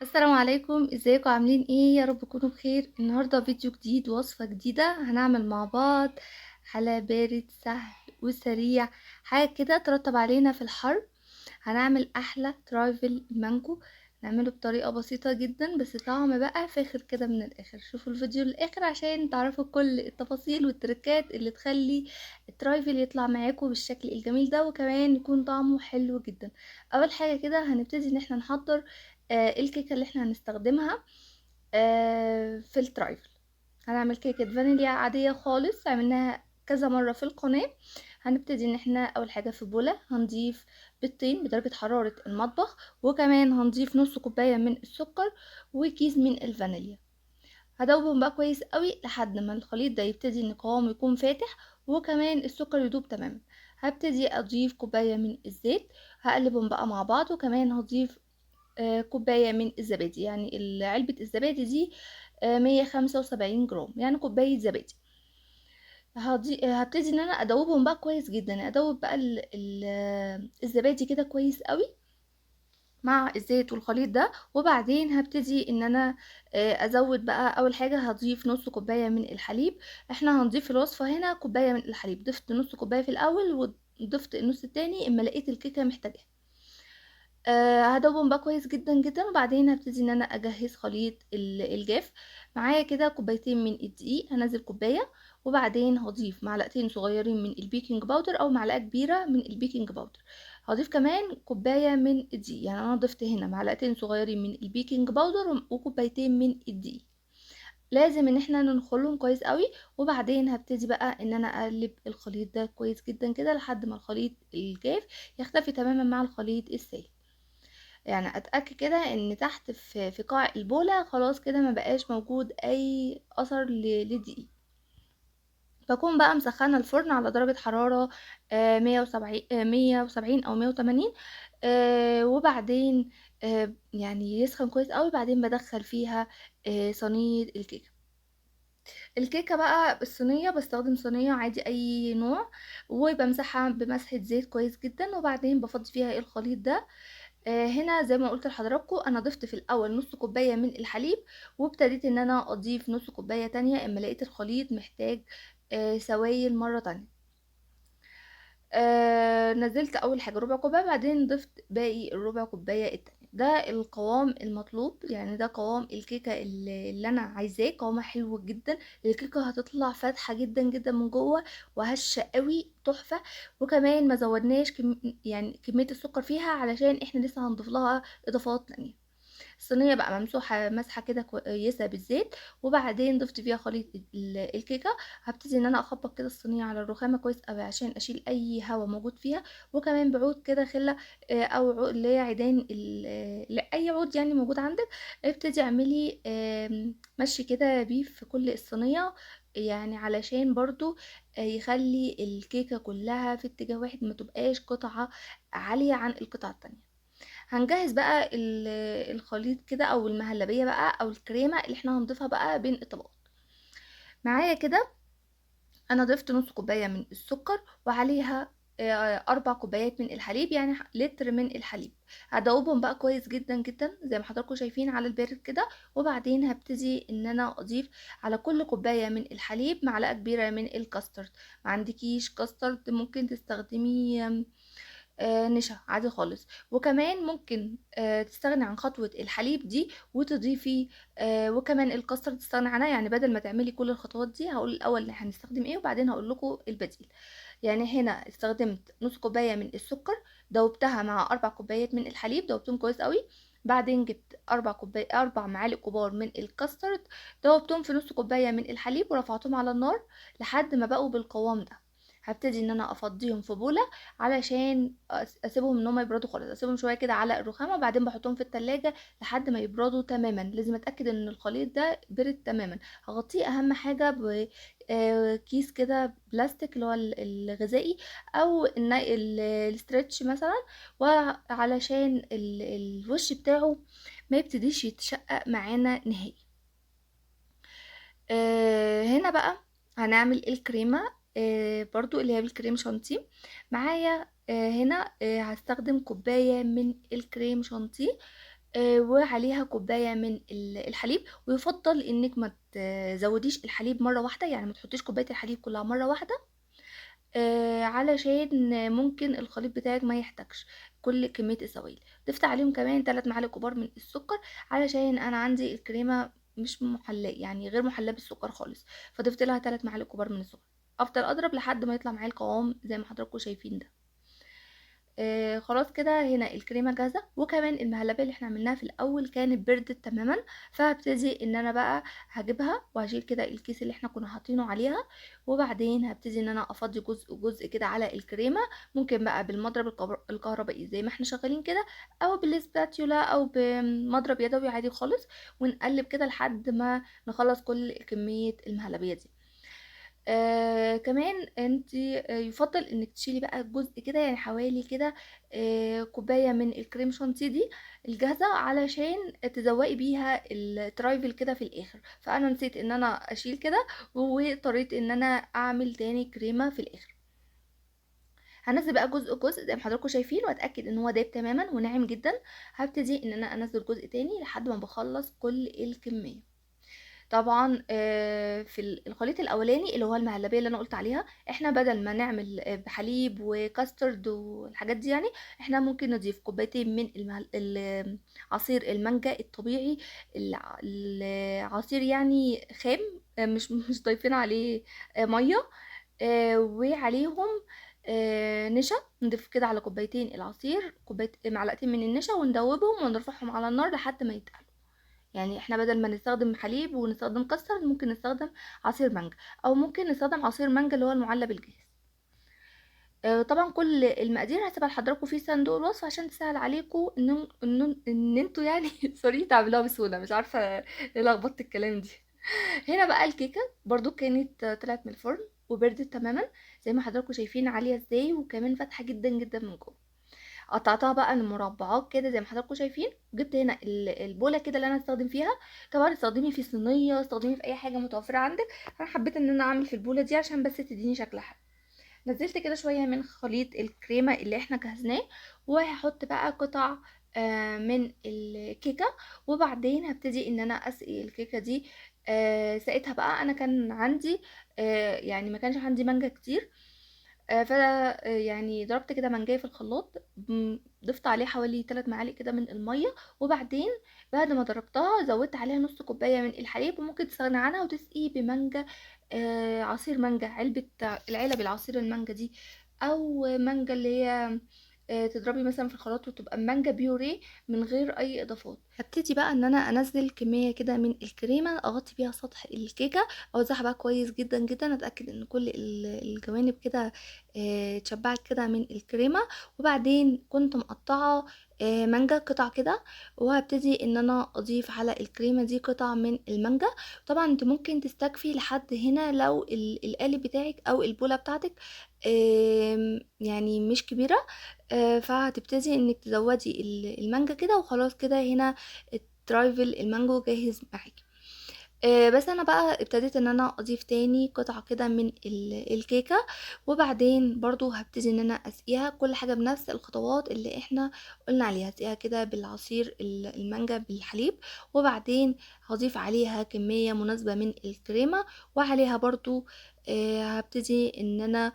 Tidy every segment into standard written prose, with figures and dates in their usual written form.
السلام عليكم، ازيكم عاملين ايه؟ يا رب تكونوا بخير. النهارده فيديو جديد، وصفة جديدة هنعمل مع بعض. حلا بارد سهل وسريع، حاجة كده ترطب علينا في الحر. هنعمل احلى ترايفل مانجو. نعمله بطريقة بسيطة جدا بس طعم بقى فاخر كده من الاخر. شوفوا الفيديو للاخر عشان تعرفوا كل التفاصيل والتركات اللي تخلي الترايفل يطلع معاكم بالشكل الجميل ده، وكمان يكون طعمه حلو جدا. اول حاجة كده هنبتدي ان احنا نحضر الكيكة اللي احنا هنستخدمها في الترايفل. هنعمل كيكة فانيليا عادية خالص، عملناها كذا مرة في القناة. هنبتدي ان احنا اول حاجة في بولة هنضيف بيضتين بدرجة حرارة المطبخ، وكمان هنضيف نص كوباية من السكر وكيس من الفانيليا. هدوبهم بقى كويس قوي لحد ما الخليط ده يبتدي ان قوامه يكون فاتح، وكمان السكر يدوب تماما. هبتدي اضيف كوباية من الزيت، هقلبهم بقى مع بعض، وكمان هضيف كوباية من الزبادي. يعني علبة الزبادي دي 175 جرام، يعني كوباية زبادي. هبتدي ان انا ادوبهم بقى كويس جدا، ادوب بقى الزبادي كده كويس قوي مع الزيت والخليط ده. وبعدين هبتدي ان انا ازود بقى. اول حاجة هضيف نص كوباية من الحليب. احنا هنضيف في الوصفة هنا كوباية من الحليب، ضفت نص كوباية في الاول وضفت النص التاني اما لقيت الكيكة محتاجة. هادوبهم بقى كويس جدا جدا، وبعدين هبتدي ان انا اجهز خليط الجاف. معايا كده كوبايتين من الدقيق، هنزل كوبايه، وبعدين هضيف معلقتين صغيرين من البيكنج باودر او معلقه كبيره من البيكنج باودر. هضيف كمان كوبايه من الدقيق، يعني انا ضفت هنا معلقتين صغيرين من البيكنج باودر وكوبايتين من الدقيق. لازم ان احنا ننخلهم كويس قوي. وبعدين هبتدي بقى ان انا اقلب الخليط ده كويس جدا كده لحد ما الخليط الجاف يختفي تماما مع الخليط السائل. يعني اتاكد كده ان تحت في قاع البوله خلاص كده ما بقاش موجود اي اثر للدقيق. بكون بقى مسخنه الفرن على درجه حراره 170 او 180. وبعدين يعني يسخن كويس قوي. بعدين بدخل فيها صينيه الكيكه. الكيكه بقى الصينيه بستخدم صينيه عادي اي نوع، وبمسحها بمسحه زيت كويس جدا، وبعدين بفضي فيها الخليط ده. هنا زي ما قلت لحضراتكم انا ضفت في الاول نص كوبايه من الحليب، وابتديت ان انا اضيف نص كوبايه تانية اما لقيت الخليط محتاج سوائل مره تانية. نزلت اول حاجه ربع كوبايه، بعدين ضفت باقي الربع كوبايه التانية. ده القوام المطلوب، يعني ده قوام الكيكه اللي انا عايزاه، قوامها حلو جدا. الكيكه هتطلع فاتحه جدا جدا من جوه وهشه قوي تحفه. وكمان ما زودناش يعني كميه السكر فيها علشان احنا لسه هنضيف لها اضافات تانية. الصينيه بقى ممسوحه مسحه كده كويسه بالزيت، وبعدين ضفت فيها خليط الكيكه. هبتدي ان انا اخبط كده الصينيه على الرخامه كويس قوي عشان اشيل اي هواء موجود فيها، وكمان بعود كده خله او اللي هي عيدان اي عود يعني موجود عندك. ابتدي اعملي مشي كده بيه في كل الصينيه، يعني علشان برضو يخلي الكيكه كلها في اتجاه واحد، ما تبقاش قطعه عاليه عن القطعه التانية. هنجهز بقى الخليط كده او المهلبية بقى او الكريمة اللي احنا هنضيفها بقى بين الطبقات. معايا كده انا ضفت نص كوباية من السكر، وعليها 4 كوبايات من الحليب، يعني لتر من الحليب. هدوبهم بقى كويس جدا جدا زي ما حضراتكم شايفين على البارد كده. وبعدين هبتدي ان انا اضيف على كل كوباية من الحليب معلقة كبيرة من الكاسترد. ما عندكيش كاسترد ممكن تستخدمي نشا عادي خالص. وكمان ممكن تستغني عن خطوة الحليب دي وتضيفي وكمان الكاسترد تستغني عنها. يعني بدل ما تعملي كل الخطوات دي هقول الاول هنستخدم ايه وبعدين هقول لكم البديل. يعني هنا استخدمت نص كوباية من السكر، دوبتها مع 4 كوبايات من الحليب، دوبتهم كويس قوي. بعدين جبت 4 معالق كبار من الكاسترد، دوبتهم في نص كوباية من الحليب ورفعتهم على النار لحد ما بقوا بالقوام ده. هبتدي ان انا افضيهم في بولة علشان اسيبهم ان هم يبردوا خالص، اسيبهم شويه كده على الرخامه، وبعدين بحطهم في التلاجة لحد ما يبردوا تماما. لازم اتاكد ان الخليط ده برد تماما. هغطيه اهم حاجه بكيس كده بلاستيك اللي هو الغذائي، او الاسترتش مثلا، وعلشان الوش بتاعه ما يبتديش يتشقق معانا نهائي. هنا بقى هنعمل الكريمة برضو اللي هي بالكريم شانتيه. معايا هنا هستخدم كوباية من الكريم شانتيه. وعليها كوباية من الحليب. ويفضل انك ما تزوديش الحليب مرة واحدة، يعني ما تحطيش كوباية الحليب كلها مرة واحدة، علشان ممكن الخليط بتاعك ما يحتاجش كل كمية السوائل. ضفت عليهم كمان 3 معالق كبار من السكر، علشان انا عندي الكريمة مش محلاه، يعني غير محلاه بالسكر خالص، فضفت لها 3 معالق كبار من السكر. افضل اضرب لحد ما يطلع معايا القوام زي ما حضراتكم شايفين ده. خلاص كده هنا الكريمه جاهزه. وكمان المهلبيه اللي احنا عملناها في الاول كانت بردت تماما، فهبتدي ان انا بقى هجيبها وهشيل كده الكيس اللي احنا كنا حاطينه عليها، وبعدين هبتدي ان انا افضي جزء جزء كده على الكريمه. ممكن بقى بالمضرب الكهربائي زي ما احنا شغالين كده، او بالسباتيولا او بمضرب يدوي عادي خالص، ونقلب كده لحد ما نخلص كل كميه المهلبيه دي. كمان انت يفضل انك تشيلي بقى جزء كده، يعني حوالي كده كوباية من الكريم شانتيه دي الجاهزة، علشان تزوقي بيها الترايفل كده في الاخر. فانا نسيت ان انا اشيل كده، واضطريت ان انا اعمل تاني كريمة في الاخر. هنزل بقى جزء جزء زي ما حضراتكم شايفين، واتاكد ان هو داب تماما وناعم جدا. هبتدي ان انا انزل جزء تاني لحد ما بخلص كل الكمية. طبعا في الخليط الاولاني اللي هو المهلبيه اللي انا قلت عليها، احنا بدل ما نعمل بحليب وكاسترد والحاجات دي، يعني احنا ممكن نضيف كوبايتين من عصير المانجا الطبيعي، العصير يعني خام، مش ضايفين عليه ميه، وعليهم نشا. نضيف كده على كوبايتين العصير كوبايه معلقتين من النشا، وندوبهم ونرفعهم على النار لحد ما يتقلوا. يعني احنا بدل ما نستخدم حليب ونستخدم كاسترد، ممكن نستخدم عصير مانجا، او ممكن نستخدم عصير مانجا اللي هو المعلب الجاهز. طبعا كل المقادير هسيبها لحضراتكم في صندوق الوصف عشان تسهل عليكم ان انتوا يعني سوري تعملوها بسهوله. مش عارفه ايه لخبطت الكلام دي. هنا بقى الكيكه برضو كانت طلعت من الفرن وبردت تماما زي ما حضراتكم شايفين عاليه ازاي، وكمان فاتحه جدا جدا من جوه. قطعتها بقى لمربعات كده زي ما حضراتكم شايفين. جبت هنا البوله كده اللي انا هستخدم فيها. طبعا استخدمي في صينيه، استخدمي في اي حاجه متوفره عندك. انا حبيت ان انا اعمل في البوله دي عشان بس تديني شكل حلو. نزلت كده شويه من خليط الكريمه اللي احنا جهزناه، وهحط بقى قطع من الكيكه. وبعدين هبتدي ان انا اسقي الكيكه دي. سقيتها بقى، انا كان عندي يعني ما كانش عندي مانجا كتير. ف يعني ضربت كده مانجاية في الخلاط، ضفت عليه حوالي 3 معالق كده من المية. وبعدين بعد ما ضربتها زودت عليها نص كوباية من الحليب. وممكن تستغني عنها وتسقي بمانجا، عصير مانجا، العلب العصير المانجا دي، او مانجا اللي هي تضربي مثلا في الخلاط وتبقى مانجا بيوريه من غير اي اضافات. هبتدي بقى ان انا انزل كميه كده من الكريمه اغطي بيها سطح الكيكه، اوزعها بقى كويس جدا جدا، اتاكد ان كل الجوانب كده اتشبعت كده من الكريمه. وبعدين كنت مقطعه مانجا قطع كده، وهبتدي ان انا اضيف على الكريمه دي قطع من المانجا. طبعا انت ممكن تستكفي لحد هنا لو القالب بتاعك او البوله بتاعتك يعني مش كبيره. فهتبتدي انك تزودي المانجا كده، وخلاص كده هنا الترايفل المانجو جاهز معاكي. بس انا بقى ابتديت ان انا اضيف تاني قطعة كده من الكيكة. وبعدين برضو هبتدي ان انا اسقيها كل حاجة بنفس الخطوات اللي احنا قلنا عليها. اسقيها كده بالعصير المانجا بالحليب، وبعدين هضيف عليها كمية مناسبة من الكريمة، وعليها برضو هبتدي ان انا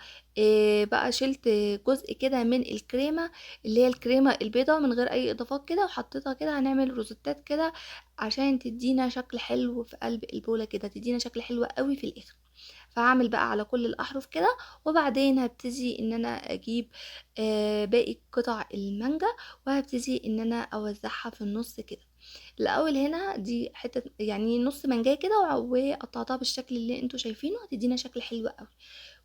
بقى شلت جزء كده من الكريمة اللي هي الكريمة البيضة من غير اي اضافات كده، وحطيتها كده. هنعمل روزتات كده عشان تدينا شكل حلو في قلب البولة كده، تدينا شكل حلو قوي في الاخر. فهعمل بقى على كل الاحرف كده. وبعدين هبتدي ان انا اجيب باقي قطع المانجا، وهبتدي ان انا اوزعها في النص كده. الاول هنا دي حته يعني نص مانجايه كده، وقطعتها بالشكل اللي انتوا شايفينه، هتدينا شكل حلو قوي.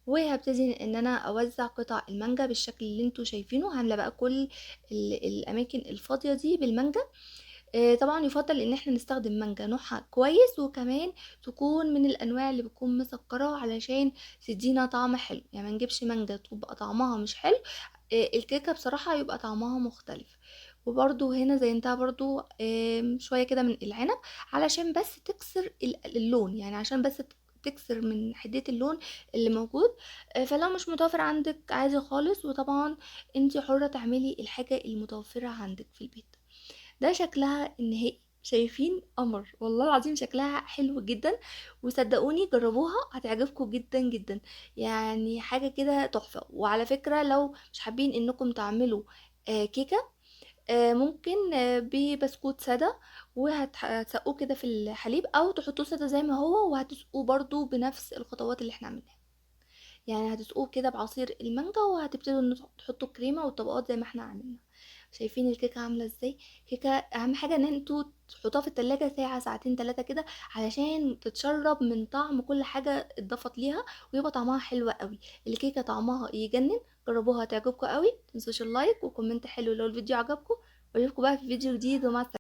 وهبتدي ان انا اوزع قطع المانجا بالشكل اللي انتوا شايفينه. هامله بقى كل الاماكن الفاضيه دي بالمانجا. طبعا يفضل ان احنا نستخدم مانجا نوعها كويس، وكمان تكون من الانواع اللي بتكون مسكره علشان تدينا طعم حلو. يعني ما نجيبش مانجا تبقى طعمها مش حلو، الكيكه بصراحه يبقى طعمها مختلف. وبرضو هنا زينتها برضو شويه كده من العنب، علشان بس تكسر اللون، يعني عشان بس تكسر من حدية اللون اللي موجود. فلو مش متوفر عندك عادي خالص، وطبعا انتي حرة تعملي الحاجة المتوفرة عندك في البيت. ده شكلها النهائي، شايفين قمر والله العظيم، شكلها حلو جدا، وصدقوني جربوها هتعجبكم جدا جدا، يعني حاجة كده تحفة. وعلى فكرة لو مش حابين انكم تعملوا كيكة، ممكن ببسكوت سادة، وهتسقوه كده في الحليب، او تحطوه سادة زي ما هو، وهتسقوه برضو بنفس الخطوات اللي احنا عملناها. يعني هتسقوه كده بعصير المانجا، وهتبتدوا ان تحطوا كريمه والطبقات زي ما احنا عملنا. شايفين الكيكه عامله ازاي؟ كيكه اهم حاجه ان انتوا تحطوها في التلاجة ساعه ساعتين ثلاثه كده، علشان تتشرب من طعم كل حاجه اتضافت ليها، ويبقى طعمها حلو قوي. الكيكه طعمها يجنن، جربوها هتعجبكم قوي. متنسوش اللايك وكومنت حلو لو الفيديو عجبكم، واشوفكم بقى في فيديو جديد، ومع السلامه.